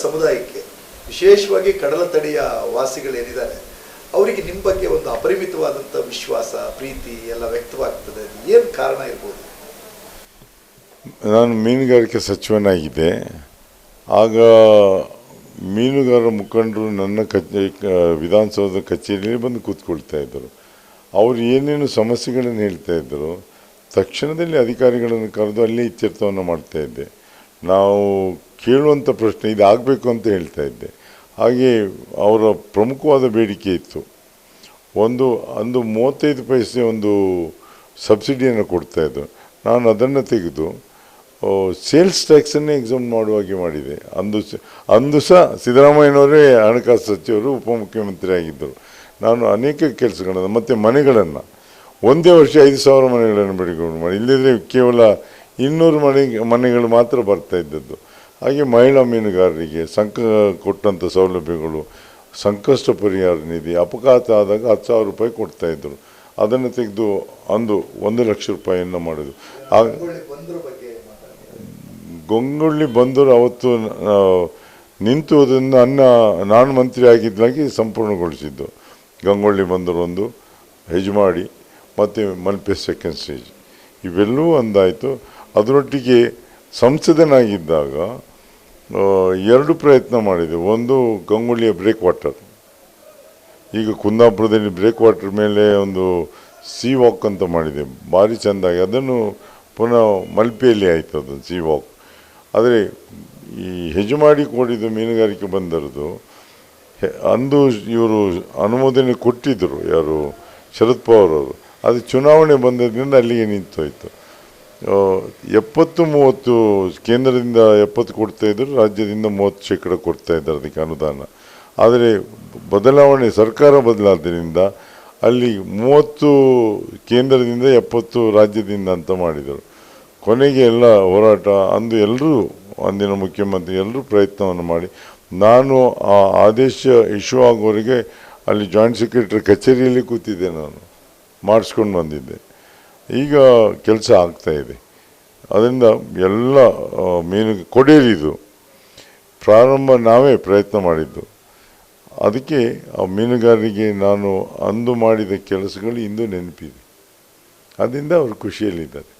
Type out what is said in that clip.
ಸಮುದಾಯಕ್ಕೆ, ವಿಶೇಷವಾಗಿ ಕಡಲ ತಡಿಯ ವಾಸಿಗಳೇನಿದ್ದಾರೆ ಅವರಿಗೆ ನಿಮ್ಮ ಬಗ್ಗೆ ಒಂದು ಅಪರಿಮಿತವಾದಂಥ ವಿಶ್ವಾಸ, ಪ್ರೀತಿ ಎಲ್ಲ ವ್ಯಕ್ತವಾಗ್ತದೆ. ಏನು ಕಾರಣ ಇರ್ಬೋದು? ನಾನು ಮೀನುಗಾರಿಕೆ ಸಚಿವನಾಗಿದ್ದೆ. ಆಗ ಮೀನುಗಾರರ ಮುಖಂಡರು ನನ್ನ ವಿಧಾನಸೌಧದ ಕಚೇರಿಯಲ್ಲಿ ಬಂದು ಕೂತ್ಕೊಳ್ತಾ ಇದ್ದರು. ಅವರು ಏನೇನು ಸಮಸ್ಯೆಗಳನ್ನು ಹೇಳ್ತಾ ಇದ್ದರು, ತಕ್ಷಣದಲ್ಲಿ ಅಧಿಕಾರಿಗಳನ್ನು ಕರೆದು ಅಲ್ಲೇ ಇತ್ಯರ್ಥವನ್ನು ಮಾಡ್ತಾಯಿದ್ದೆ. ನಾವು ಕೇಳುವಂಥ ಪ್ರಶ್ನೆ ಇದಾಗಬೇಕು ಅಂತ ಹೇಳ್ತಾ ಇದ್ದೆ. ಹಾಗೆ ಅವರ ಪ್ರಮುಖವಾದ ಬೇಡಿಕೆ ಇತ್ತು. ಅಂದು 35 ಪೈಸೆ ಒಂದು ಸಬ್ಸಿಡಿಯನ್ನು ಕೊಡ್ತಾಯಿದ್ದು. ನಾನು ಅದನ್ನು ತೆಗೆದು ಸೇಲ್ಸ್ ಟ್ಯಾಕ್ಸನ್ನೇ ಎಕ್ಸಾಮ್ ಮಾಡುವಾಗೆ ಮಾಡಿದೆ. ಅಂದು ಸಹ ಸಿದ್ದರಾಮಯ್ಯನವರೇ ಹಣಕಾಸು ಸಚಿವರು, ಉಪಮುಖ್ಯಮಂತ್ರಿ ಆಗಿದ್ದರು. ನಾನು ಅನೇಕ ಕೆಲಸಗಳನ್ನು ಮತ್ತು ಮನೆಗಳನ್ನು ಒಂದೇ ವರ್ಷ 5,000 ಮನೆಗಳನ್ನು ಬಿಡುಗಡೆ ಮಾಡಿ, ಇಲ್ಲದಿದ್ದರೆ ಕೇವಲ 200 ಮನೆಗಳು ಮಾತ್ರ ಬರ್ತಾ ಇದ್ದದ್ದು. ಹಾಗೆ ಮಹಿಳಾ ಮೀನುಗಾರರಿಗೆ ಕೊಟ್ಟಂಥ ಸೌಲಭ್ಯಗಳು, ಸಂಕಷ್ಟ ಪರಿಹಾರ ನಿಧಿ, ಅಪಘಾತ ಆದಾಗ 10,000 ರೂಪಾಯಿ ಕೊಡ್ತಾಯಿದ್ದರು. ಅದನ್ನು ತೆಗೆದು 1 ಲಕ್ಷ ರೂಪಾಯಿಯನ್ನು ಮಾಡೋದು. ಗಂಗೊಳ್ಳಿ ಬಂದರು ಅವತ್ತು ನಿಂತು ಅದನ್ನು ನಾನು ಮಂತ್ರಿ ಆಗಿದ್ದಾಗಿ ಸಂಪೂರ್ಣಗೊಳಿಸಿದ್ದು. ಗಂಗೊಳ್ಳಿ ಬಂದರು ಒಂದು, ಹೆಜ್ಮಾಡಿ ಮತ್ತು ಮಲ್ಪೆ ಸೆಕೆಂಡ್ ಸ್ಟೇಜ್ ಇವೆಲ್ಲವೂ ಒಂದಾಯಿತು. ಅದರೊಟ್ಟಿಗೆ ಸಂಸದನಾಗಿದ್ದಾಗ 2 ಪ್ರಯತ್ನ ಮಾಡಿದೆ. ಒಂದು ಗಂಗೊಳ್ಳಿಯ ಬ್ರೇಕ್ ವಾಟರ್, ಈಗ ಕುಂದಾಪುರದಲ್ಲಿ ಬ್ರೇಕ್ ವಾಟರ್ ಮೇಲೆ ಒಂದು ಸೀ ವಾಕ್ ಅಂತ ಮಾಡಿದೆ, ಭಾರಿ ಚೆಂದಾಗಿ. ಅದನ್ನು ಪುನಃ ಮಲ್ಪೆಯಲ್ಲಿ ಆಯಿತು ಅದು ಸೀ ವಾಕ್. ಆದರೆ ಈ ಹೆಜ್ಮಾಡಿ ಕೋಡಿದು ಮೀನುಗಾರಿಕೆ ಬಂದರದು ಅಂದು ಇವರು ಅನುಮೋದನೆ ಕೊಟ್ಟಿದ್ದರು, ಯಾರು ಶರದ್ ಪವಾರ್ ಅವರು. ಅದು ಚುನಾವಣೆ ಬಂದದ್ರಿಂದ ಅಲ್ಲಿಗೆ ನಿಂತೋಯ್ತು. 70-30 ಕೇಂದ್ರದಿಂದ 70 ಕೊಡ್ತಾಯಿದ್ರು, ರಾಜ್ಯದಿಂದ 30% ಕೊಡ್ತಾಯಿದ್ದಾರೆ ಅದಕ್ಕೆ ಅನುದಾನ. ಆದರೆ ಸರ್ಕಾರ ಬದಲಾದ್ದರಿಂದ ಅಲ್ಲಿ 30 ಕೇಂದ್ರದಿಂದ 70 ರಾಜ್ಯದಿಂದ ಅಂತ ಮಾಡಿದರು. ಕೊನೆಗೆ ಎಲ್ಲ ಹೋರಾಟ, ಅಂದಿನ ಮುಖ್ಯಮಂತ್ರಿ ಎಲ್ಲರೂ ಪ್ರಯತ್ನವನ್ನು ಮಾಡಿ, ನಾನು ಆ ಆದೇಶ ಇಶ್ಯೂ ಆಗೋವರೆಗೆ ಅಲ್ಲಿ ಜಾಯಿಂಟ್ ಸೆಕ್ರೆಟರಿ ಕಚೇರಿಯಲ್ಲಿ ಕೂತಿದ್ದೆ, ನಾನು ಮಾಡಿಸ್ಕೊಂಡು ಬಂದಿದ್ದೆ. ಈಗ ಕೆಲಸ ಆಗ್ತಾಯಿದೆ. ಅದರಿಂದ ಎಲ್ಲ ಕೊಡೇರಿದು ಪ್ರಾರಂಭ ನಾವೇ ಪ್ರಯತ್ನ ಮಾಡಿದ್ದು. ಅದಕ್ಕೆ ಆ ಮೀನುಗಾರರಿಗೆ ನಾನು ಅಂದು ಮಾಡಿದ ಕೆಲಸಗಳು ಇಂದು ನೆನಪಿದೆ. ಅದರಿಂದ ಅವರು ಖುಷಿಯಲ್ಲಿದ್ದಾರೆ.